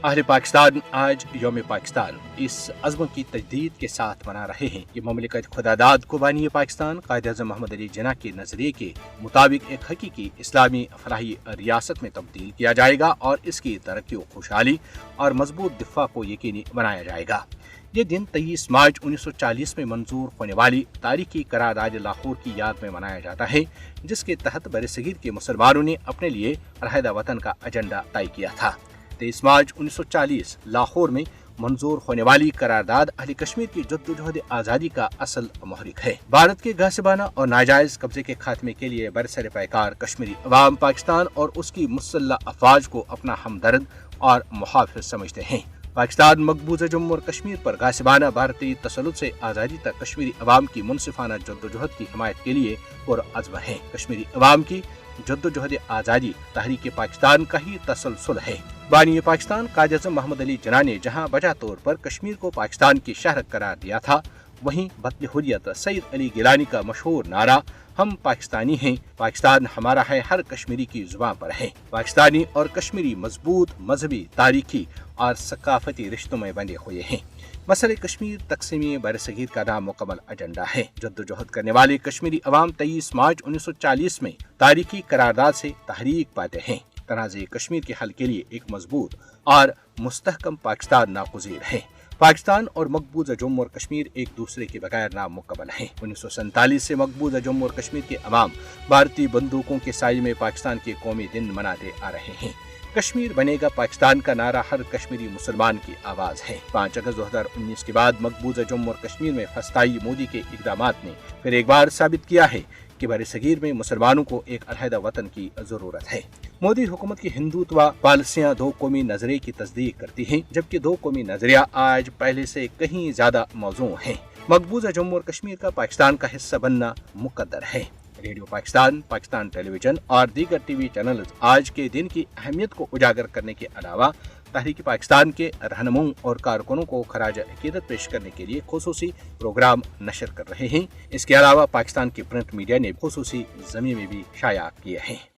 अहले पाकिस्तान आज यौम पाकिस्तान इस अज़्म की तजदीद के साथ मना रहे हैं कि ममलिकत खुदादाद को बानी पाकिस्तान कायद-ए-आज़म मोहम्मद अली जिन्ना के नजरिए के मुताबिक एक हकीकी इस्लामी फलाही रियासत में तब्दील किया जाएगा और इसकी तरक्की व खुशहाली और मजबूत दिफा को यकीनी बनाया जाएगा। ये दिन 23 मार्च 1940 में मंजूर होने वाली तारीखी करारदाद लाहौर की याद में मनाया जाता है, जिसके तहत बरसगीर के मुसलमानों ने अपने लिए अलहदा वतन का एजेंडा तय किया था। 23 मार्च 1940 लाहौर में मंजूर होने वाली करारदाद अहले कश्मीर की जद्दोजहद आज़ादी का असल महरिक है। भारत के गासिबाना और नाजायज कब्जे के खात्मे के लिए बरसर पैकार कश्मीरी अवाम पाकिस्तान और उसकी मुसल्लह अफवाज को अपना हमदर्द और मुहाफिज समझते हैं। पाकिस्तान मकबूजा जम्मू और कश्मीर पर गासिबाना भारतीय तसल्लुत से आज़ादी तक कश्मीरी अवाम की मुनसिफाना जद्दोजहद की हिमायत के लिए पुरअज़्म है। कश्मीरी अवाम की जद्दोजहद आज़ादी तहरीक पाकिस्तान का ही तसलसल है। बानी पाकिस्तान कायद-ए-आज़म मोहम्मद अली जिन्ना ने जहाँ बजा तौर पर कश्मीर को पाकिस्तान की शहर करार दिया था, वहीं बतले हुर्रियत सैयद अली गिलानी का मशहूर नारा हम पाकिस्तानी हैं, पाकिस्तान हमारा है हर कश्मीरी की जुबान पर है। पाकिस्तानी और कश्मीरी मजबूत मजहबी, तारीखी और सकाफती रिश्तों में बंधे हुए हैं। मसले कश्मीर तकसीमी बरसगीर का नाम मुकम्मल एजेंडा है। जद्दोजहद करने वाले कश्मीरी अवाम 23 मार्च 1940 में तारीखी करारदाद से तहरीक पाते हैं। तनाज़े कश्मीर के हल के लिए एक मजबूत और मुस्तहकम पाकिस्तान नागुज़ीर है। पाकिस्तान और मकबूजा जम्मू और कश्मीर एक दूसरे के बगैर नामुकम्मल हैं। 1947 से मकबूजा जम्मू और कश्मीर के अवाम भारतीय बंदूकों के साये में पाकिस्तान के कौमी दिन मनाते आ रहे हैं। कश्मीर बनेगा पाकिस्तान का नारा हर कश्मीरी मुसलमान की आवाज है। 5 अगस्त 2019 के बाद मकबूजा जम्मू और कश्मीर में फसताई मोदी के इक़दामात ने फिर एक बार साबित किया है कि बरसगीर में मुसलमानों को एक अलहदा वतन की जरूरत है। मोदी हुकूमत की हिंदुत्व पॉलिसियां दो कौमी नजरिए की तस्दीक करती हैं, जबकि दो कौमी नजरिया आज पहले से कहीं ज्यादा मौजूद है। मकबूजा जम्मू और कश्मीर का पाकिस्तान का हिस्सा बनना मुकद्दर है। रेडियो पाकिस्तान, पाकिस्तान टेलीविजन और दीगर टीवी चैनल आज के दिन की अहमियत को उजागर करने के अलावा तहरीक पाकिस्तान के रहनुमाओं और कारकुनों को खराज अकीदत पेश करने के लिए खुसूसी प्रोग्राम नशर कर रहे हैं। इसके अलावा पाकिस्तान के प्रिंट मीडिया ने खुसूसी ज़मीन में भी शाया किए हैं।